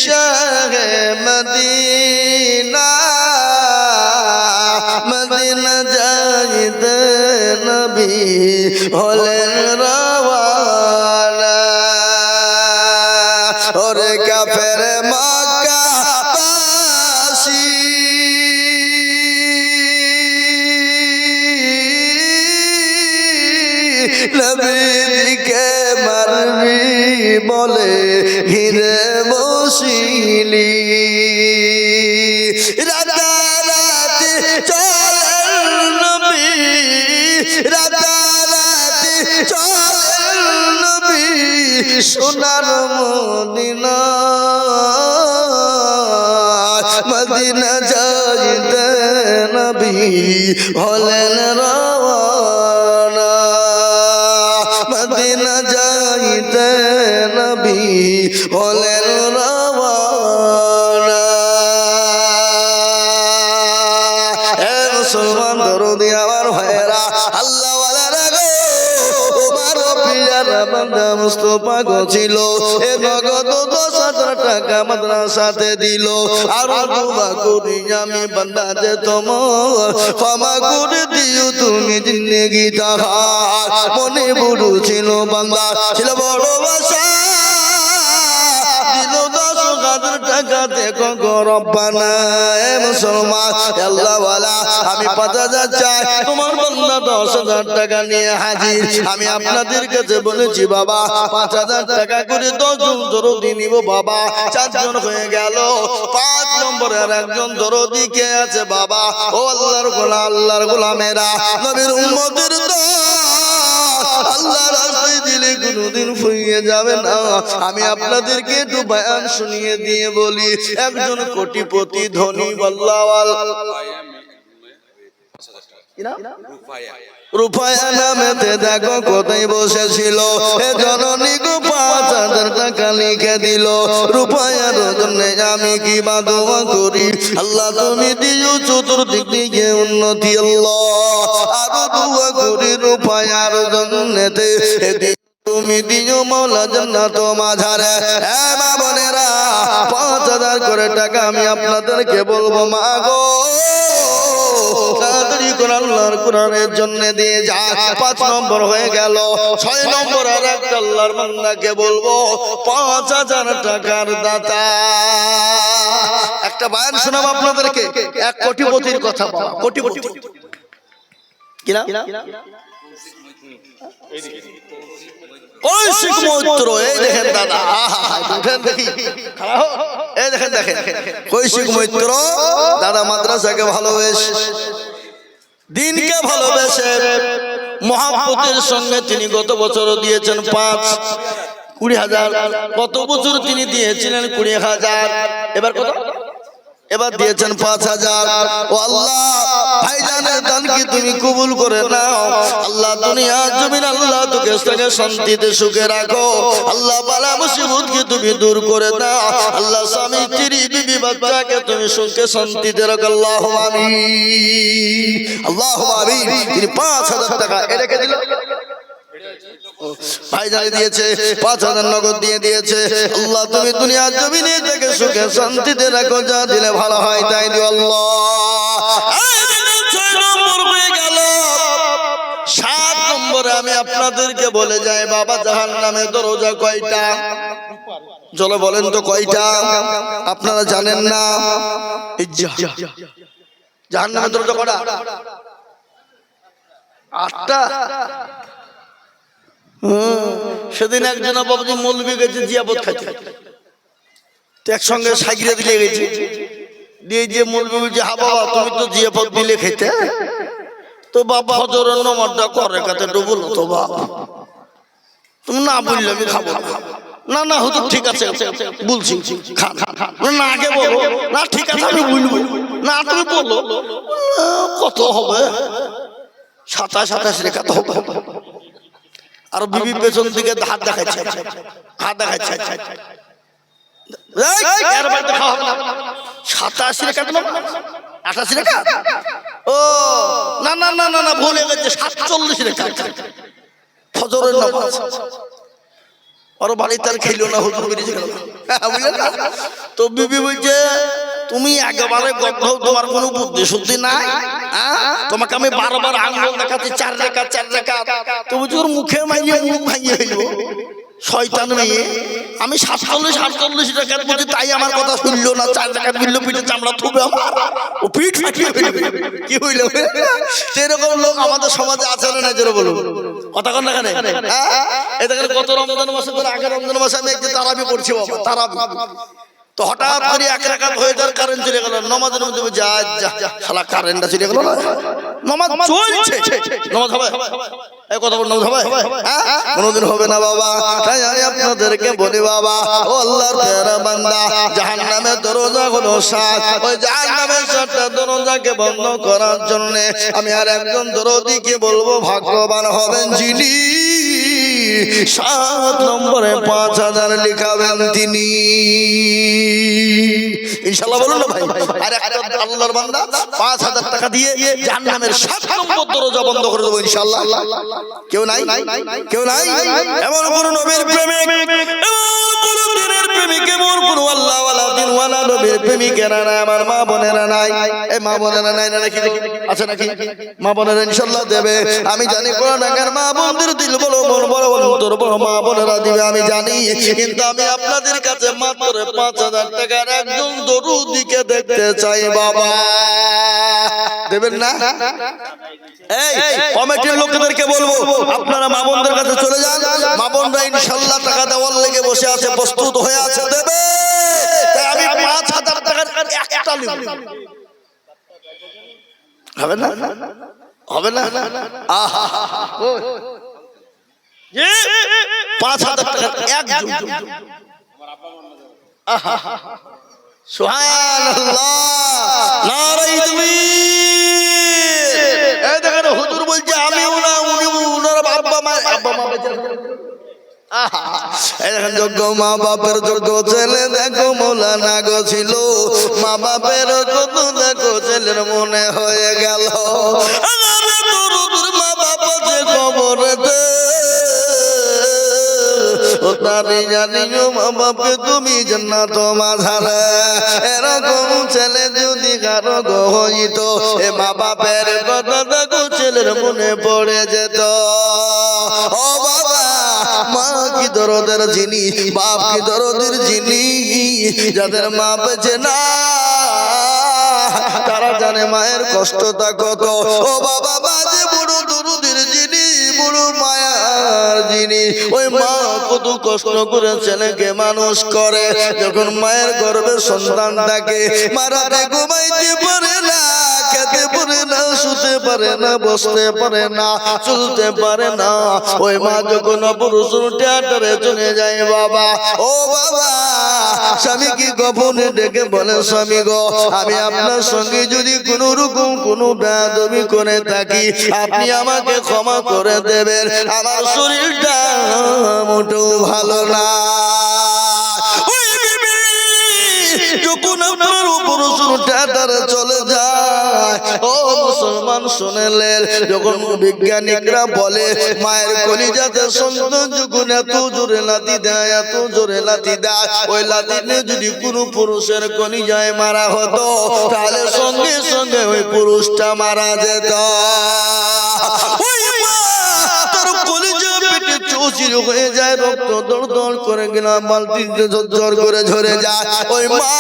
শাহে Medina Medina যাইতে নবী হলেন রওয়ানা ওরে কাফের মক্কা বাসী নবীকে মারবি বলে ঘিরে বসিলি রাতারাতি চলেন নবী রাতারাতি চলেন নবী সোনার মদিনা মদিনা যাইতে নবী হলেন রওয়ানা মদিনা যাইতে নবী হলেন রওয়ানা হে মুসলমান দরদি আমার ভাইরা আল্লাহ ওয়ালারা গো তোমার প্রিয় বান্দা মুস্তাফা গো ছিল এ নগদ 10,000 টাকা মাদ্রাসাতে দিল আর দোয়া করি আমি বান্দা যে তোমার ক্ষমা করে দিও তুমি জিন্দেগি তাহার মনে বড় ছিল বান্দা ছিল বড় আশা দিল 10,000 টাকা দেখো গো রব্বানা এ মুসলমান আল্লাহ ওয়ালা আমি 5,000 চাই তোমার বান্দা 10,000 টাকা নিয়ে হাজির আমি আপনাদের কাছে বলেছি বাবা 5,000 টাকা করে 10 জন দরদি নিব বাবা 4 জন হয়ে গেল 5 নম্বরের একজন দরদি কে আছে বাবা ও আল্লাহর গোলামেরা নবীর উম্মতের দল আল্লাহর রাস্তায় দিলে কোনোদিন ফুরিয়ে যাবে না আমি আপনাদেরকে একটু বয়ান শুনিয়ে দিয়ে বলি একজন কোটিপতি ধনী বল্লাওয়াল রূপায়া নামেতে দেখো কোথায় বসেছিল এ জননী গো 5,000 টাকা লিখে দিল রূপায়ার জন্য আমি কি বা দোয়া করি আল্লাহ তুমি দিও চতুর্দিক দিকে উন্নতি আল্লাহ আরো দোয়া করি রূপায়ার জন্যতে তুমি দিও মাওলা জান্নাত মাঝারে এ মা বোনেরা 5,000 করে টাকা আমি আপনাদেরকে বলবো মা গো তাড়াতাড়ি করে আল্লাহর কোরআনের জন্য দিয়ে যা 5 নম্বর হয়ে গেল 6 নম্বর আর একটা আল্লাহর বান্দাকে বলবো 5,000 টাকার দাতা একটা বয়ান শোনাবো আপনাদেরকে এক কোটিপতির কথা কোটিপতি কিনা কৌশিক মৈত্র এই দেখেন দাদা দেখেন দেখি এই দেখেন কৌশিক মৈত্র দাদা মাদ্রাসাকে ভালোবেসে দিনকে ভালোবেসে মহাব্বতের সঙ্গে তিনি গত বছর দিয়েছেন 20,000 কত বছর তিনি দিয়েছিলেন 20,000 এবার কত এবার দিয়েছেন 5,000 ও আল্লাহ ভাইজানের দান কি তুমি কবুল করে নাও আল্লাহ দুনিয়া জমিন আল্লাহ তোকে শান্তিতে সুখে রাখো আল্লাহ বালা মুসিবত কি তুমি দূর করে দাও আল্লাহ স্বামী স্ত্রী বিবি বাচ্চাকে তুমি সুখে শান্তিতে রাখো আল্লাহুম্মা আমিন আল্লাহুম্মা আমিন তিনি 5,000 টাকা রেখে দিল ভাইজান দিয়েছে 5,000 নগদ দিয়ে দিয়েছে আল্লাহ তুমি দুনিয়া জমিনে থেকে সুখে শান্তিতে রাখো যা দিলে ভালো হয় তাই দিও আল্লাহ 6 নম্বর হয়ে গেল 7 নম্বরে আমি আপনাদেরকে বলে যাই বাবা জাহান্নামের দরজা কয়টা চলো বলেন তো কয়টা আপনারা জানেন না জাহান্নামের দরজা কয়টা 8টা সেদিন একজন বাবুজি মৌলবি গেছে জিয়াবত খাইতে একসঙ্গে সাইকিরে দিলে গেছে দিয়ে যে মৌলবি বলছে হা বাবা তুমি তো জিয়াবত দিলে খেতে তো বাবা হজরের নামাজটা করে কাতে ডুবল তো বাবা তুমি না বললে আমি খাবো না না হুজুর ঠিক আছে বলছি খান না আগে বলো না ঠিক আছে আমি বলবো না তুমি বলো কত হবে 27 রেখা তো হবে আর বিবি পেছন দিকে হাত দেখাচ্ছে 87 রেখা 88 রেখা ও না না না না ভুলে গেছে 47 রেখা ফজরের নামাজ ওর বাড়িতে আর খেলো না, হুজুর বেরিয়ে গেল। বুঝলেন না? তো বিবি বলছে তুমি একেবারে গদ্ধ, তোমার কোনো বুদ্ধি শুদ্ধি নাই। তোমাকে আমি বারবার আঙ্গুল দেখাচ্ছি 4 রেখা 4 রেখা, তো হুজুর মুখে মাইয়ে মুখ ভাঙিয়ে হইল শয়তান মেয়ে। আমি 47 টাকা বলছি, তাই আমার কথা শুনলো না। 4 টাকা বিল্ল পিঠে চামড়া থুবে আমার, ও পিঠ ফাটিয়ে কি হইল? সেরকম লোক আমাদের সমাজে আছে না? জোরে বলুন, কথা কন না কেন? এই দেখেন গত রমজান মাসে, আগের রমজান মাসে আমি একদিন তারাবি পড়ছি বাবা, তারাবি। তো হঠাৎ করে 1 রাকাত হয়ে যাওয়ার কারেন্ট চলে গেল। নামাজের মধ্যে যা শালা কারেন্টটা চলে গেল না, নামাজ চলছে, নামাজ হবে? এই কথা বল, নামাজ হবে? কোনোদিন হবে না বাবা। তাই আমি আপনাদেরকে বলি বাবা, ও আল্লাহর প্যারা বান্দা, জাহান্নামের দরজা হলো 7, ওই জাহান্নামের 7টা দরজাকে বন্ধ করার জন্য আমি আর একজন দরদিকে বলবো, ভাগ্যবান হবেন যিনি 7 নম্বরে 5000 লিখাবেন তিনি। ইনশাআল্লাহ বলুন না ভাই। আর একটা আল্লাহর বান্দা 5000 টাকা দিয়ে জাহান্নামের 7 নম্বর দরজা বন্ধ করে দেব ইনশাআল্লাহ। কেউ নাই? কেউ নাই? এমন কোন নবীর প্রেমিক, এমন কোন দিনের প্রেমিক, এমন কোন আল্লাহ ওয়ালা দিন ওয়ালা নবীর প্রেমিকেরা নাই, আমার মা বোনেরা নাই? এই মা বোনেরা নাই না নাকি? আছে নাকি? মা বোনেরা ইনশাআল্লাহ দেবে। আমি জানি কোরআন আকার মা বোনদের দিল বড় মন বড় অন্তর বড়, মা বোনেরা দিবে আমি জানি। কিন্তু আমি আপনাদের কাছে মাত্র 5000 টাকার একজন দরুদিকে দেখতে চাই বাবা। দেবেন না? এই কমিটির লোকদেরকে বলবো, আপনারা মা বোনদের কাছে চলে যান। মা বোনরা ইনশাআল্লাহ টাকা দেওয়ার লেগে বসে আছে, প্রস্তুত হয়ে আছে, দেবে। তাই আমি 5000 টাকার একটা নিব। হবে না? হবে না? আহা, 5000 টাকার একজন। আহা, সুবহানাল্লাহ, নারায়ে তাকবীর। এই দেখেন হুজুর বলছে আমিও না, উনি উনার আব্বা মা বেঁচে আছে। এই দেখেন যোগ্য মা বাপের যোগ্য ছেলে দেখো মৌলানা গো ছিল, মা বাপের কত দেখো ছেলের মনে হয়ে গেল। মা বাবা যে খবরেতে ও তারি জানিও মা বাপকে তুমি জান্নাত মাঝারে। এরকম ছেলে যদি কারো গো হইত, এ মা বাপের কথা দেখো ছেলের মনে পড়ে যেত। ও বাবা, মা কি দরদের জিনিস, বাপ কি দরদের জিনিস। যাদের মা বেঁচে না তারা জানে মায়ের কষ্টটা কত। ও বাবা, বাজে বড় দরদের জিনিস, বড় মায়ার জিনিস। ওই মা কত কষ্ট করে ছেলেকে মানুষ করে। যখন মায়ের গর্ভে সন্তান থাকে, মারাতে ঘুমাইতে পারে না, খেতে পারে না, শুতে পারে না, বসতে পারে না, চলতে পারে না। ওই মা যখন অপারেশন থিয়েটারে চলে যায় বাবা, ও বাবা, স্বামী কি গোপনে ডেকে বলে, স্বামী গো, আমি আপনার সঙ্গে যদি কোনো রকম কোনো বেয়াদবি করে থাকি, আপনি আমাকে ক্ষমা করে দেবেন। আমার শরীরটা মোটেও ভালো না। যখন আপনার অপারেশন থিয়েটারে চলে যায়, ও মুসলমান শুনেলেন, যখন বিজ্ঞানিকরা বলে মায়ের কলিজাতে সন্তান যখন এত জোরে লাথি দেয়, এত জোরে লাথি দেয়, ওই লাথিতে যদি কোনো পুরুষের কলিজায় মারা হতো, তাহলে সঙ্গে সঙ্গে ওই পুরুষটা মারা যেত। চৌচির হয়ে যায়, রক্ত দড় দড় করে গেলাম বালতিতে ঝরঝর করে ঝরে যায়। ওই মা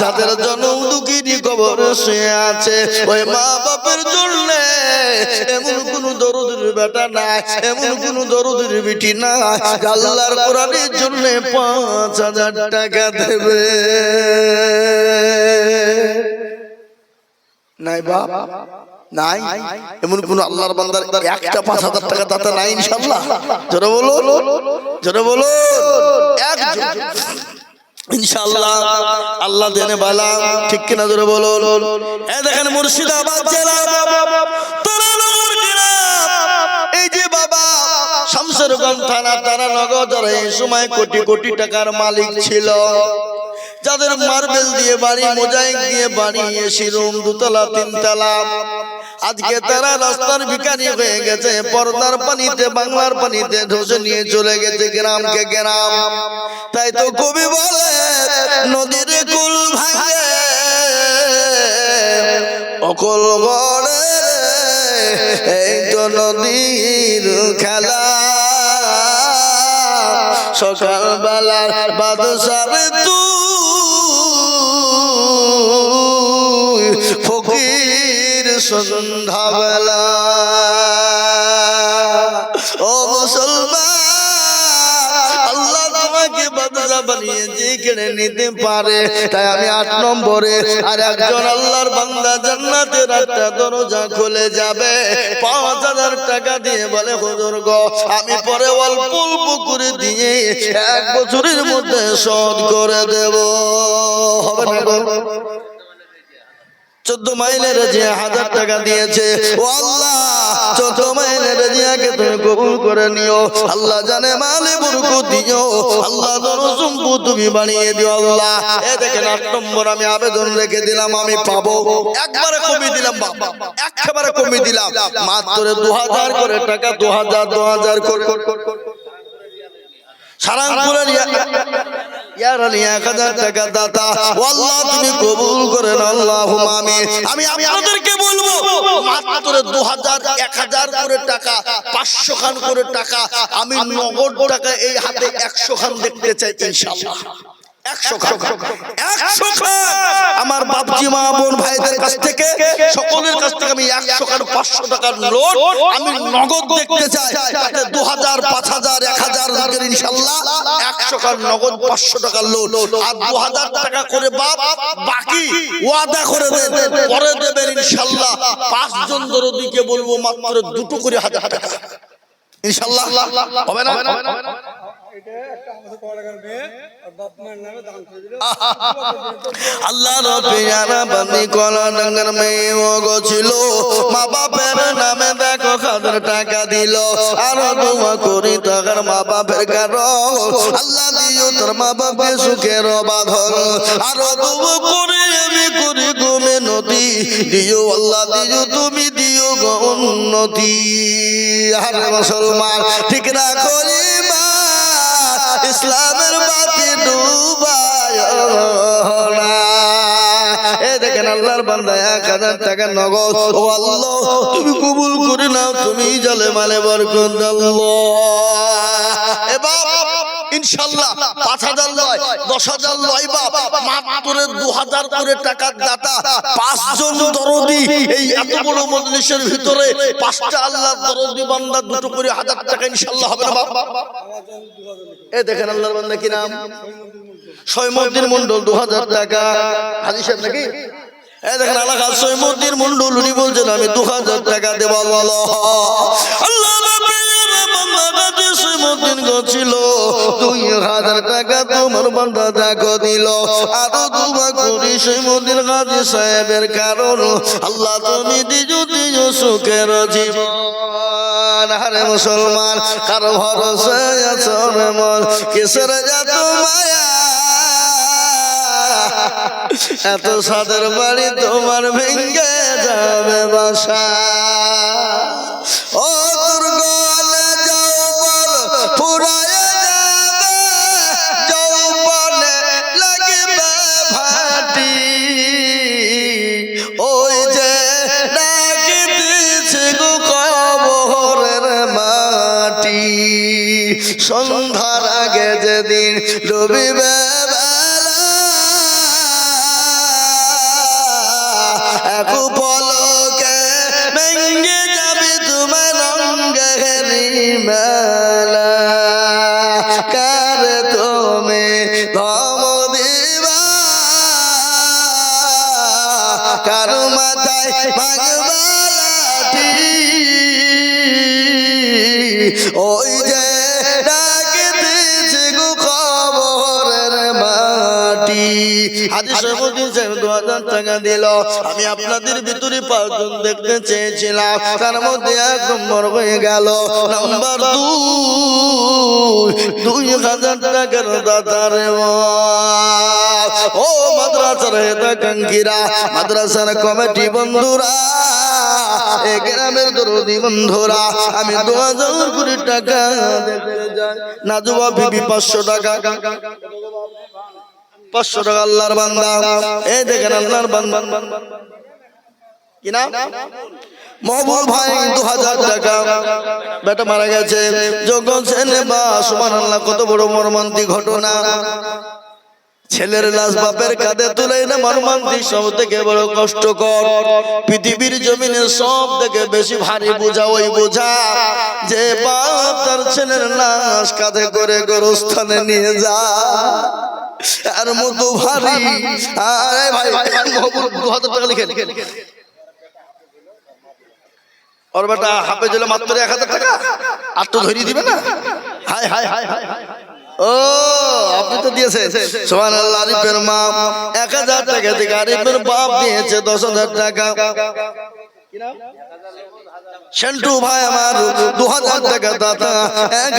যাদের জনম দুঃখিনী কবরে শুয়ে আছে, ওই মা বাপের জন্য এমন কোন দরদের বেটা নাই, এমন কোন দরদের বিটি নাই আল্লাহর কোরআনের জন্য 5000 টাকা দেবে। নাই বাপ, নাই এমন কোন আল্লাহর বান্দার একটা 5000 টাকা দাতা নাই ইনশাআল্লাহ। জোরে বলো, জোরে বলো, একজন ইনশাআল্লাহ আল্লাহ দেনে বালা, ঠিক কিনা? জোরে বলো। এই দেখেন মুর্শিদাবাদ জেলা তারানগর জেলা, এই যে বাবা শামসেরগঞ্জ থানা তারানগর, যারা এই সময় কোটি কোটি টাকার মালিক ছিল, যাদের মার্বেল দিয়ে বাড়ি, মোজাইক দিয়ে বাড়ি, এসি রুম 2 তলা 3 তলা, আজকে তারা রাস্তার ভিখারি হয়ে গেছে, পর্দার পানিতে বাংলার পানিতে ধসে নিয়ে চলে গেছে গ্রামকে গ্রাম। তাই তো কবি বলে নদীর কুল ভাঙে অকল গড়ে, এই তো নদীর খেলা। সকালবেলার বাদশার তুই ফকির সন্ধ্যাবেলা। ও মুসলমান, আল্লাহ তোমাকে বাদশা বানিয়েছে কেড়ে নিতে পারে। তাই আমি 8 নম্বরে আর একজন আল্লাহর বান্দা জান্নাতের একটা দরজা খুলে যাবে 5000 টাকা দিয়ে, বলে হুজুর গো আমি পরে অল্প অল্প করে দিয়ে 1 বছরের মধ্যে শোধ করে দেব। হবে না গো? 14 মাইলের যে 1000 টাকা দিয়েছে, ও আল্লাহ 14 মাইলের জিয়াকে তুমি কবুল করে নিও। আল্লাহ জানে মালে বরকত দিও, আল্লাহ ধনসম্পদ তুমি বানিয়ে দিও আল্লাহ। এই দেখেন 8 নম্বর আমি আবেদন রেখে দিলাম, আমি পাবো। একবারে কমিয়ে দিলাম বাবা, একেবারে কমিয়ে দিলাম, মাত্র 2000 করে টাকা, 2000 করে সারাংপুরের ইয়ার আলী 1000 টাকা দাতা। আল্লাহ তুমি কবুল করেন আল্লাহুম্মা আমিন। আমি আপনাদেরকে বলবো মাত্র 2000 1000 করে টাকা, 500 খান করে টাকা, আমি নগদ টাকা এই হাতে 100 খান দেখতে চাই ইনশাআল্লাহ। 100 খান আমার বাপজি মা বোন ভাইদের কাছ থেকে, সকলের কাছ থেকে আমি 100 খান 500 টাকার নোট আমি নগদ দেখতে চাই। তাতে 2000 5000 1000 দিবেন ইনশাআল্লাহ। 100 খান নগদ 500 টাকার নোট আর 2000 টাকা করে বাকি ওয়াদা করে দেন, পরে দেবেন ইনশাআল্লাহ। 5 জন দরদিকে বলবো মাত্র 2 করে 1000 টাকা ইনশাআল্লাহ। হবে না? আল্লাহ রবিয়ানা বান্দি কলা ডাঙ্গার মেয়ে ওগো ছিল, মা বাপের নামে দেখো 1000 টাকা দিল। আর দোয়া করি তার মা বাপের কারণ, আল্লাহ দিও তোর মা বাপে সুখের বাঁধন। আর দোয়া করি আমি করি ঘুমে নদী দিও, আল্লাহ দিও তুমি দিও গো উন্নতি। আর মুসলমান ঠিক না করি ইসলামের বাতি ডুবায় না। এই দেখেন আল্লাহর বান্দা 1000 টাকা নগদ, ও আল্লাহ তুমি কবুল করে নাও, তুমি জালে মালে বরকত দাও এ বাপ ইনশাআল্লাহ। 5000 নয় 10000 নয় বাপ, মাত্র 2000 করে টাকার দাতা। 5 জন দরদি এই এত বড় মজলিসের ভিতরে 5টা আল্লাহর দরদি বান্দা 2 করে 1000 টাকা ইনশাআল্লাহ হবে না বাপ? এই দেখেন আল্লাহর বান্দা কি নাম? সৈমুদ্দিন মন্ডল 2000 টাকা। হাজী সাহেব নাকি? এই দেখেন আলাকা সৈমুদ্দিন মন্ডল, উনি বলছেন আমি 2000 টাকা দেব। আল্লাহ সৈমুদ্দিন ছিল 2000 টাকা তোমার বান্দা দেখো দিল। আরো দোয়া করি সৈমুদ্দিন গাজী সাহেবের কারণ, আল্লাহ তুমি দিও সুখের জীবন। আরে মুসলমান কারো ভরসা আছে মন, কিসের যত মায়া, এত সাদের বাড়ি তোমার ভেঙ্গে যাবে বাসা। ও দুর্গলে যৌবন ফুরায় যাবে, যৌবনে লাগবে ভাটি, ওই যে ডাকিতেছে গো কবরের মাটি। সন্ধ্যার আগে যেদিন ডুবিবে এক পলকে ভেঙ্গে যাবে তোমার রঙের মেলা। কার তুমি ধম দিবা, কার মাথায় ভাগবা লাঠি, ওই যে ডাকিতেছে গো কবরের মাটি। হাজী সৈমুদ্দিন সাহেব 2000 টাকা দিল। আমি আপনাদের ভিতরে 5 জন দেখতে চেয়েছিলাম, তার মধ্যে 1 নম্বর হয়ে গেল। নাম্বার 2 2000 টাকার দাতার ও মাদ্রাসার হেতাকাঙ্ক্ষীরা, মাদ্রাসার কমিটি বন্ধুরা, এই গ্রামের দরদি বন্ধুরা আমি 2000 কোটি টাকা দেখতে যাই নাজুবা বিবি 500 টাকা 500 টাকা আল্লাহর বান্দা এই দেখেন আল্লাহর বান্দা কি নাম মহবুব ভাই 2000 টাকা বেটা মারা গেছে যোগ্য ছেলে বা সুবহানাল্লাহ কত বড় মর্মান্তিক ঘটনা ছেলের লাশ বাপের কাঁধে তুলে না মর্মান্তিক সব থেকে বড় কষ্টকর পৃথিবীর জমিনে সব থেকে বেশি ভারী বোঝা ওই বোঝা যে বাপ তার ছেলের লাশ কাঁধে করে গোরস্থানে নিয়ে যায় আর মতো ভারী আরে ভাই মহবুব 2000 টাকা লিখে और बेटा हाफे जले मात्र 1000 টাকা আর তো ধরিয়ে দিবে না হায় হায় হায় হায় ও আপনি তো দিয়েছেন সুবহানাল্লাহ আরিফের মা 1000 টাকা থেকে আরিফের বাপ দিয়েছে 10000 টাকা কি নাম শন্টু ভাই আমার 2000 টাকা দাতা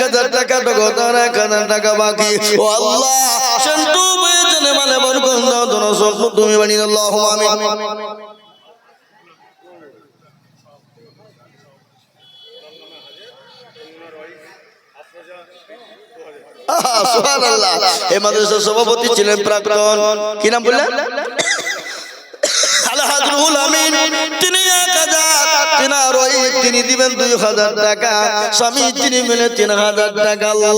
1000 টাকা নগদ আর 1000 টাকা বাকি ও আল্লাহ শন্টু ভাই জানে মানে বরকত দাও দোনো সব তুমি বানিয়ে আল্লাহুম্মা আমিন সুবহানাল্লাহ এই মাদ্রাসার সভাপতি ছিলেন প্রাক্তন কি নাম বললেন আল হাজরুল আমিন তিনি 1000 তিনার ওই তিনি দিবেন 2000 টাকা স্বামী তিনি মিলে 3000 টাকা আল্লাহ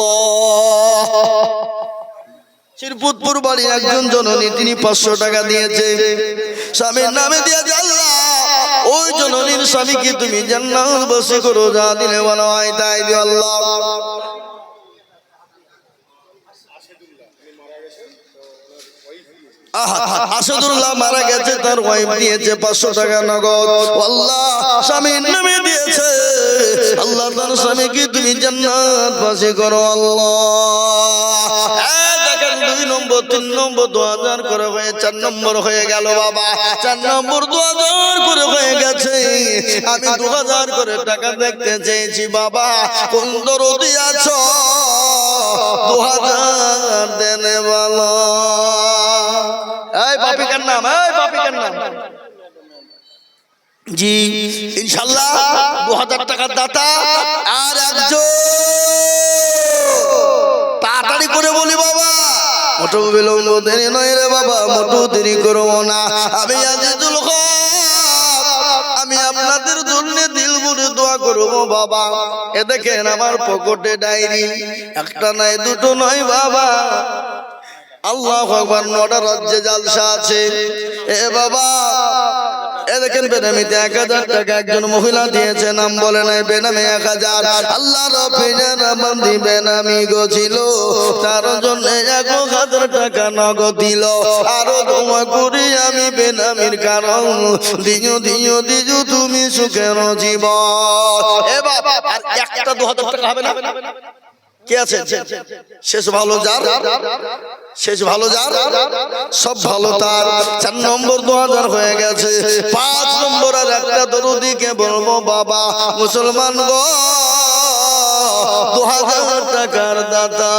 শিরপুতপুর বাড়ি একজন জননী তিনি 500 টাকা দিয়েছে স্বামীর নামে দিয়েছে আল্লাহ ওই জননীর স্বামীকে তুমি জান্নাতবাসী করো যা দিলে ভালো হয় তাই দিও আল্লাহ আসাদুল্লাহ মারা গেছে তার ওয়াইফ দিয়েছে 500 টাকা নগদ আল্লাহ স্বামীর নামে দিয়েছে আল্লাহ তার স্বামীকে তুমি জান্নাতবাসী করো আল্লাহ দেখেন 2 নম্বর 3 নম্বর 2000 করে হয়ে 4 নম্বর হয়ে গেল বাবা 4 নম্বর 2000 করে হয়ে গেছে আমি 2000 করে টাকা দেখতে চেয়েছি বাবা কোন দরদি আছো 2000 দেনে বলো এই বাপিকার নাম জি ইনশাআল্লাহ 2000 টাকার দাতা আর একজন তাড়াতাড়ি করে বলি বাবা মোটো বিলম্ব দেরি নয় রে বাবা মোটো দেরি করো না আমি আজিজুল হক আমি আপনাদের জন্য দিল ভরে দোয়া করব বাবা এ দেখেন আমার পকেটে ডায়েরি একটা নয় দুটো নয় বাবা আল্লাহু আকবার 9টা রাজ্যে জলসা আছে এ বাবা এ দেখেন বেনামিতে 1000 টাকা একজন মহিলা দিয়েছে নাম বলে নাই বেনামে 1000 আল্লাহর রফিজান বান্দি বেনামি গো ছিল তার জন্য 1000 টাকা নগদ দিল আর দোয়া করি আমি বেনামির কারণ দিও দিও দিও তুমি সুখের জীবন এ বাবা আর একটা 2000 টাকা হবে না কে আছে শেষ ভালো যার শেষ ভালো যার সব ভালো তার 4 নম্বর 2000 হয়ে গেছে 5 নম্বর আর একটা দরুদিকে বলবো বাবা মুসলমান গো 2000 টাকার দাতা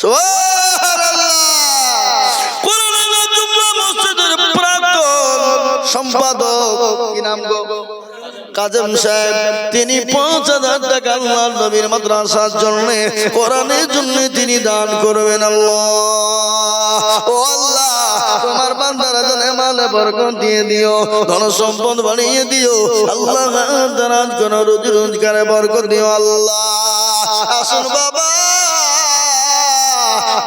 সুবহানাল্লাহ কোরআন জুম্মা মসজিদের প্রাক্তন সম্পাদক কি নাম গো কাজম সাহেব তিনি 5000 টাকা আল্লাহর নবীর মাদ্রাসার জন্য কোরআনের জন্য তিনি দান করবেন আল্লাহ ও আল্লাহ তোমার বান্দারা জানে মালে বরকত দিয়ে দিও ধন সম্পদ বাড়িয়ে দিও আল্লাহ দারাজ কোন রুজি রোজগারে বরকত দিও আল্লাহ আসুন বাবা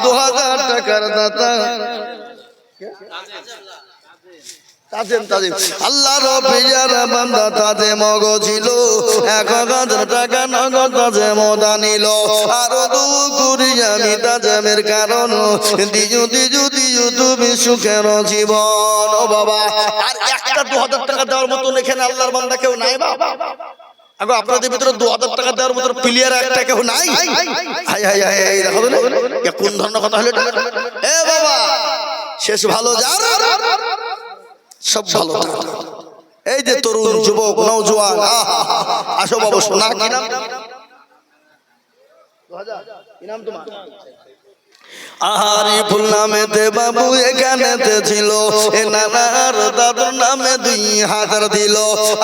2000 টাকার দাতা তাজেম আল্লাহ রফিজার বান্দা তাজে মগ ছিল 1000 টাকা নগদ তাজে মদা নিল আর দুগুরি আমি তাজেমের কারণ দিজু দিজু দিজু তুমি সুখের জীবন ও বাবা আর একটা 2000 টাকা দেওয়ার মতো এখানে আল্লাহর বান্দা কেউ নাই বাবা আগো আপনাদের ভিতরে 2000 টাকা দেওয়ার মতো প্লেয়ার একটা কেউ নাই হাই হাই হাই দেখো না কোন ধরনের কথা হলো এটা এ বাবা শেষ ভালো যার সব ভালো এই যে তরুণ যুবক নওজোয়ান আসো বাবা শোনা কি নাম 2000 কি নাম তোমার আহারি ফুল নামেতে বাবু এখানেতে ছিল, এ নানার দাদুর নামে 2000 দিল,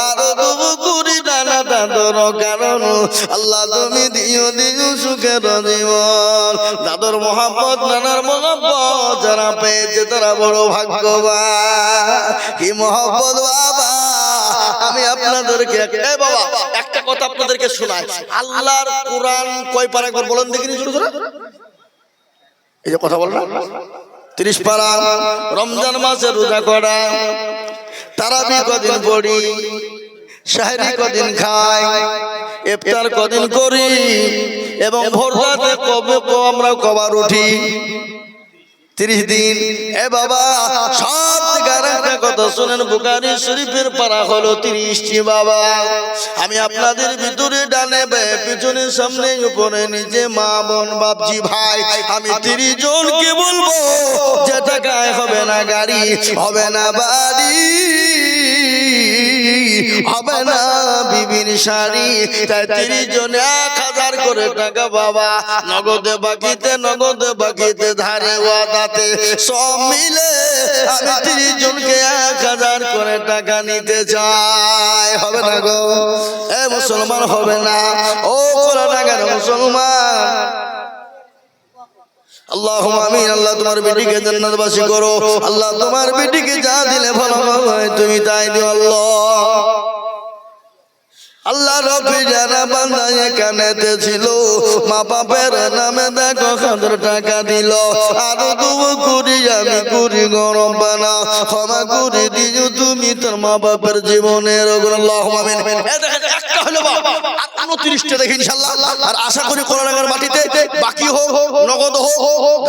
আরো দুবু কুড়ি নানা দাদুর কারণ আল্লাহ তুমি দিও দিও সুখের জীবন। দাদুর মোহাম্মদ নানার মোহাম্মদ যারা পেয়েছে তারা বড় ভাগ্যবান। কি মোহাম্মদ বাবা, আমি আপনাদেরকে বাবা একটা কথা আপনাদেরকে শোনাই। আল্লাহর কোরআন কয় পারা একবার বলেন দেখিনি জোরে জোরে। এই যে কথা বললাম 30 পারা, রমজান মাসে রোজা করা, তারাবি কদিন পড়ি, সাহরি কদিন খাই, ইফতার কদিন করি, এবং ভোর রাতে কবে আমরা কবার উঠি 30 দিন। এ বাবা সব থেকে একটা কথা শুনেন, বুখারী শরীফের পারা হলো 30টি বাবা। আমি আপনাদের ভিতরে ডানে পিছনে সামনে উপরে নিচে মা বোন বাপজি ভাই, আমি 30 জনকে বলবো যে টাকায় হবে না গাড়ি, হবে না বাড়ি, হবে না বিবির শাড়ি, তাই 30 জনে 1000 করে টাকা বাবা, নগদে বাকিতে ধারে ওয়াদাতে সব মিলে আমি 30 জনকে 1000 করে টাকা নিতে চাই। হবে না গো এ মুসলমান, হবে না? ও কোরআনের মুসলমান, আল্লাহুম্মা আমিন। আল্লাহ তোমার বেটিকে জান্নাতবাসী করো, আল্লাহ তোমার বেটিকে যা দিলে ভালো হয় তুমি তাই দিও আল্লাহ। আল্লাহ রব্বি যারা বান্দা এখানেতে ছিল, মা বাপের নামে দেখো 1000 টাকা দিল, আরো দুবো কুড়ি আমি কুড়ি গরম বানা, ক্ষমা করে দিও তুমি তোর মা বাপের জীবনের। আল্লাহুম্মা আমিন। একটা হলো বাবা, আর 29টা দেখি ইনশাআল্লাহ। আর আশা করি কোরআনের মাটিতে বাকি হোক, নগদ হোক,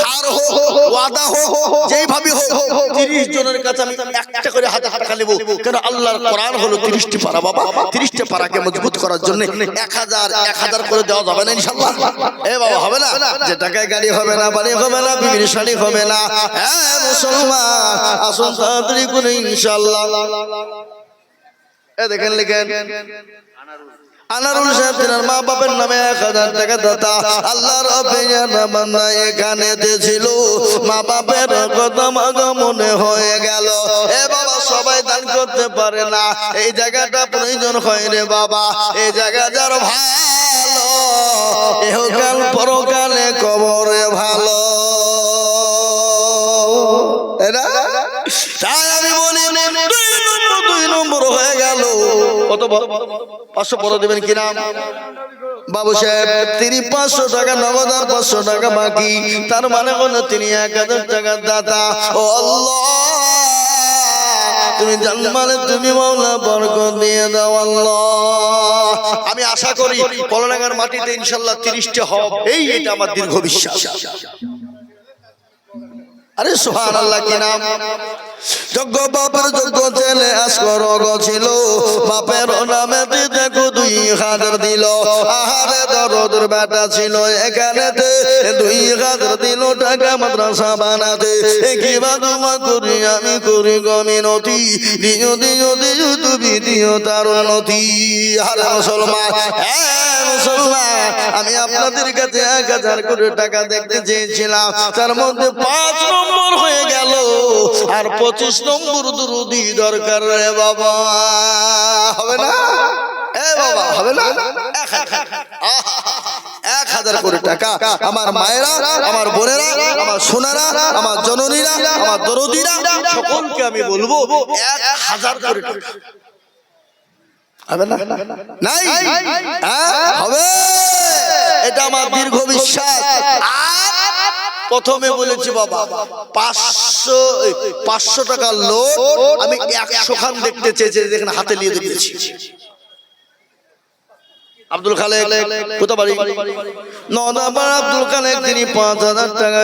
ধার হোক, ওয়াদা হোক, যেইভাবে হোক 30 জনের কাছে আমি একটা করে 1000 টাকা নেব। কারণ আল্লাহর কোরআন হলো 30টি পারা বাবা, 30টা পারাকে মজবুত করার জন্য 1000 করে দেওয়া যাবে না ইনশাআল্লাহ। এ বাবা হবে না? যে টাকায় গাড়ি হবে না, বাড়ি হবে না, বিবির শাড়ি হবে না। হ্যাঁ মুসলমান, আসুন তাড়াতাড়ি করে ইনশাআল্লাহ। এ দেখেন লিখেন আনারুল সাহেব তিনার মা বাপের নামে 1000 টাকা দাতা। আল্লাহর অভিযানা বান্দা এখানেতে ছিল, মা বাপের কথা মাগো মনে হয়ে গেল। এ বাবা সবাই দান করতে পারে না, এই জায়গাটা প্রয়োজন হয় রে বাবা। এই জায়গা যার ভালো, ইহকাল পরকালে কবরে ভালো। তাই আমি বলি 2 নম্বর হয়ে গেল। কত 500 পরে দেবেন কিনা বাবু সাহেব? তিনি 500 টাকা নগদ আর 500 টাকা বাকি, তার মানে হলো তিনি 1000 টাকার দাতা। ও আল্লাহ তুমি জানমালে তুমি মাওলা বরকত দিয়ে দাও আল্লাহ। আমি আশা করি কলনাগার মাটিতে ইনশাআল্লাহ 30টা হবে, এটা আমার দীর্ঘ বিশ্বাস। আরে সুবহানাল্লাহ কি নাম। যোগ্য বাপের যোগ্য ছেলে আসকর ছিল, বাপের নামে দেখো 2000 দিল। আহারে দরদের বেটা ছিল এখানেতে 2000 দিল টাকা মাদ্রাসা বানাতে। কি বাদমা করি আমি করি গমিনতি, দিও দিও দিও তুমি দিও তার নতি। আরে মুসলমান, হ্যাঁ মুসলমান, আমি আপনাদের কাছে 1000 করে টাকা দেখতে চেয়েছিলাম, তার মধ্যে 5 নম্বর হয়ে গেল, আর 25 নম্বর দুরুদি দরকার রে বাবা। হবে না? এ বাবা হবে না? 1000 করে টাকা আমার মায়েরা, আমার বোনেরা, আমার সোনারা, আমার জননীরা, আমার দরদিরা সকলকে আমি বলবো 1000 করে টাকা। হবে না? নাই হবে, এটা আমার দীর্ঘ বিশ্বাস। প্রথমে বলেছি বাবা 500 টাকার লোড আমি 100 খান দেখতে চেয়েছি, দেখেন হাতে নিয়ে দিয়েছি। আব্দুল খালেক কোথায় বাড়ি? নওদাপাড়া আব্দুল খালেক, তিনি 5000 টাকা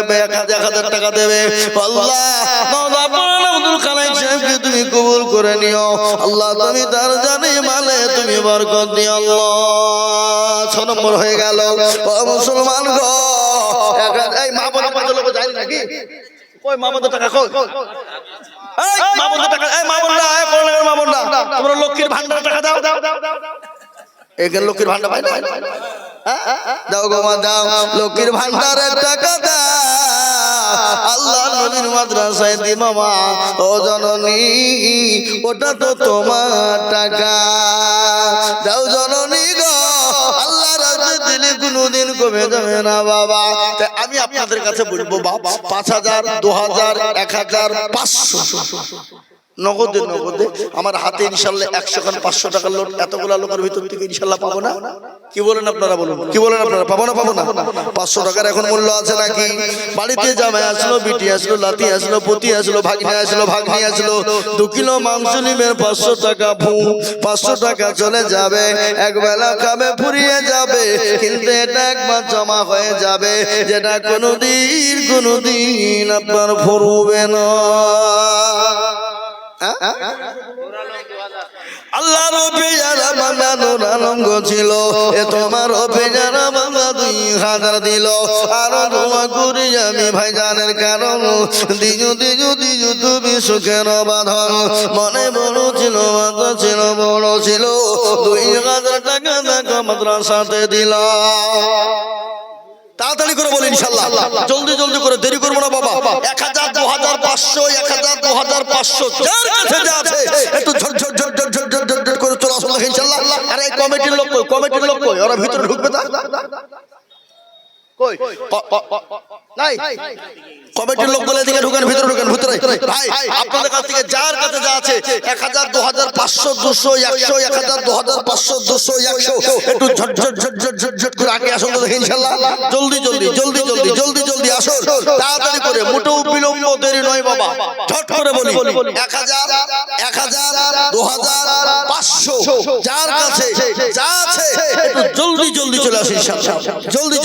1000 টাকা দেবে। আল্লাহ নওদাপাড়া আব্দুল খালেক সাহেবকে তুমি কবুল করে নিও আল্লাহ, তুমি তার জানি মালে তুমি বরকত দিও আল্লাহ। 6 নম্বর হয়ে গেল। ও মুসলমান গো, এই মা বোন আমাদের লোক যায় নাকি? কই মা বোনদের টাকা কই? এই মা বোনদের টাকা, এই মা বোনরা, এই কোরআনের মা বোনরা, তোমরা লক্ষ্মীর ভান্ডার টাকা দাও। এখানে লক্ষ্মীর ভান্ডার পাই না? দাও গো মা দাও, লক্ষ্মীর ভান্ডারের টাকা দাও। আল্লাহ নবীর মাদ্রাসায় দি মামা ও জননী ওটা তো তোমার টাকা দাও জননী গো আল্লাহ রাস্তায় দিলে কোনোদিন কমে যাবে না বাবা তাই আমি আপনাদের কাছে বলবো বাবা 5,000 2,000 1,000 500 নগদে নগদে আমার হাতে ইনশাআল্লাহ 100 খান 500 টাকার নোট এতগুলা লোকের ভিতর থেকে ইনশাআল্লাহ পাবো না কি বলেন আপনারা বলুন কি বলেন আপনারা পাবো না 500 টাকার এখন মূল্য আছে নাকি বাড়িতে জামাই আসলো বিটি আসলো লাতি আসলো পতি আসলো ভাগ্নে আসলো ভাগ্নি আসলো 2 কিলো মাংস নিবেন 500 টাকা ভু 500 টাকা চলে যাবে এক বেলা খাবে ফুরিয়ে যাবে কিন্তু এটা একবার জমা হয়ে যাবে যেটা কোনোদিন আপনার ফুরবে না আল্লাহ রবে যারা বাংলা নোরালঙ্গ ছিল এ তোমার রবে যারা বাংলা 2,000 দিল আরো দোয়া করি আমি ভাইজানের কারণ দিজু তুমি সুখের বাঁধন মনে বড় ছিল মাথা ছিল বড় ছিল 2,000 টাকা দেখো মাদ্রাসাতে দিল তাড়াতাড়ি করে বলি ইনশাআল্লাহ জলদি করে দেরি করব না বাবা 1,000 2,000 500 1,000 2,000 500 যার কাছে যা আছে একটু ঝট করে চলে আসুন ইনশাআল্লাহ আরে কমিটির লোক কই ওরা ভিতরে ঢুকবে না কই নাই কমিটির লোক বলে দিকে ঢুকেন ভিতরে ভাই আপনাদের কাছ থেকে যার কাছে যা আছে 1,000 2,000 500 200 100 1,000 2,000 500 200 100 একটু ঝট করে আগে আসুন তো ইনশাআল্লাহ জলদি আসুন তাড়াতাড়ি করে মোটেও বিলম্ব দেরি নয় বাবা ঝট করে বলি 1,000 2,000 500 যার কাছে যা আছে একটু জলদি চলে আসুন ইনশাআল্লাহ জলদি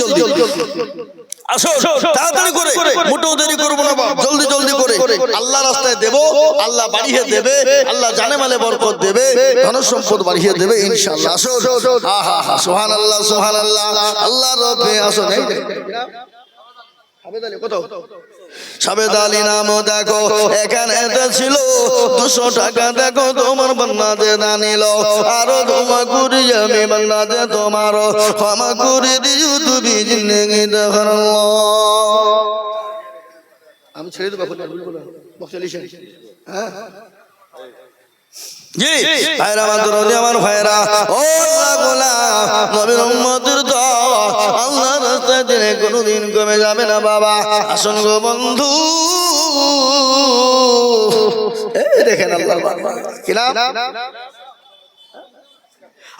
আসো তাড়াতাড়ি করে মোটেও দেরি করবো না বাবা জলদি করে আল্লাহ রাস্তায় দেব আল্লাহ বাড়িয়ে দেবে আল্লাহ জানে মালে বরকত দেবে ধন সম্পদ বাড়িয়ে দেবে ইনশাআল্লাহ আসো সুবহানাল্লাহ আল্লাহ রবে আসো সাবেদ আলী নাম দেখো এখানে ছিল 200 টাকা দেখো তোমার বান্নাতে দানিল আরো তোমা করি আমি বান্নাতে তোমার ক্ষমা করে দিও তুমি জিন্দেগি দেখার আমি ছেড়ে দেবো হ্যাঁ জি ভাইরা আমার ভাইরা ও নবীর উম্মতের দল আল্লাহ রাস্তায় দিনে কোনোদিন কমে যাবে না বাবা আসুন গো বন্ধু এই দেখেন আল্লাহ কি নাম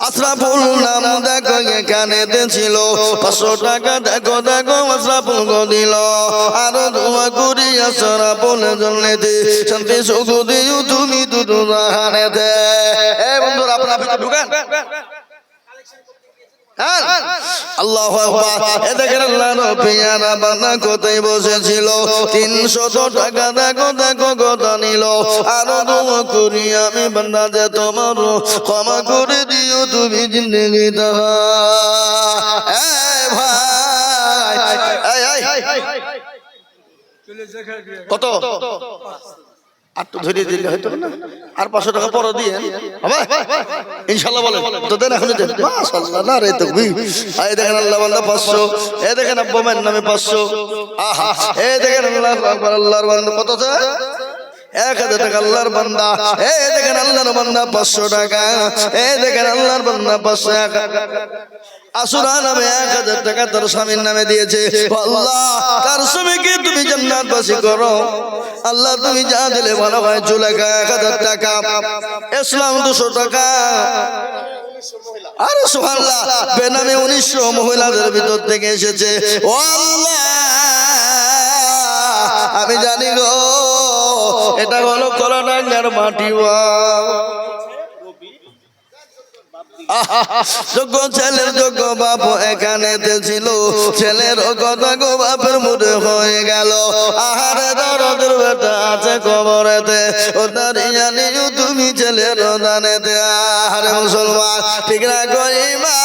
আশরাফুল নাম দেখো এখানে ছিল 500 টাকা দেখো আশরাফুল গো দিল আরো দোয়া করি আশরাফুল জন্নতে শান্তি সুখ দিও তুমি দুটো রাহানেতে এই বন্ধুরা আপনারা ভিতরে ঢুকেন আল্লাহু আকবার এ দেখেন আল্লাহ রবিয়ানা বান্দা কোথায় বসেছিল 300 টাকা দেখো কথা নিল আরো দোয়া করি আমি বান্দা যে তোমার ক্ষমা করে দিও তুমি জিন্দেগি দাও ভাই কত আর তো ধরে দিলে হয়তো না আর 500 টাকা পরে দিয়ে হবে ইনশাআল্লাহ বলেন তো দেন এখন দেন মাশাআল্লাহ না রে তুমি এই দেখেন আল্লাহ বান্দা 500 এই দেখেন আব্বা মায়ের নামে 500 আহা এই দেখেন আল্লাহু আকবার আল্লাহর বান্দা কত আছে 1,000 টাকা আল্লাহর বান্দা এই দেখেন আল্লাহর বান্দা 500 টাকা এই দেখেন আল্লাহর বান্দা 500 আসুরা নামে 1,000 টাকা তার স্বামীর নামে দিয়েছে আল্লাহ তার স্বামীকে তুমি জান্নাতবাসী করো আল্লাহ তুমি যা দিলে ভালো হয় জুলেখা 1,000 টাকা ইসলাম 200 টাকা আর সুবহানাল্লাহ বেনামে 1900 মহিলাদের ভিতর থেকে এসেছে ও আল্লাহ আমি জানি গো এটা হলো কলাডাঙ্গার মাটি যোগ্য ছেলের যোগ্য বাপ এখানে ছিল ছেলের কথা গো বাপের মুখে হয়ে গেল আহারে দরদের বেটা আছে কবরেতে ও দাঁড়িয়ে নিও তুমি ছেলের দানেতে আহারে মুসলমান ঠিক না করিবা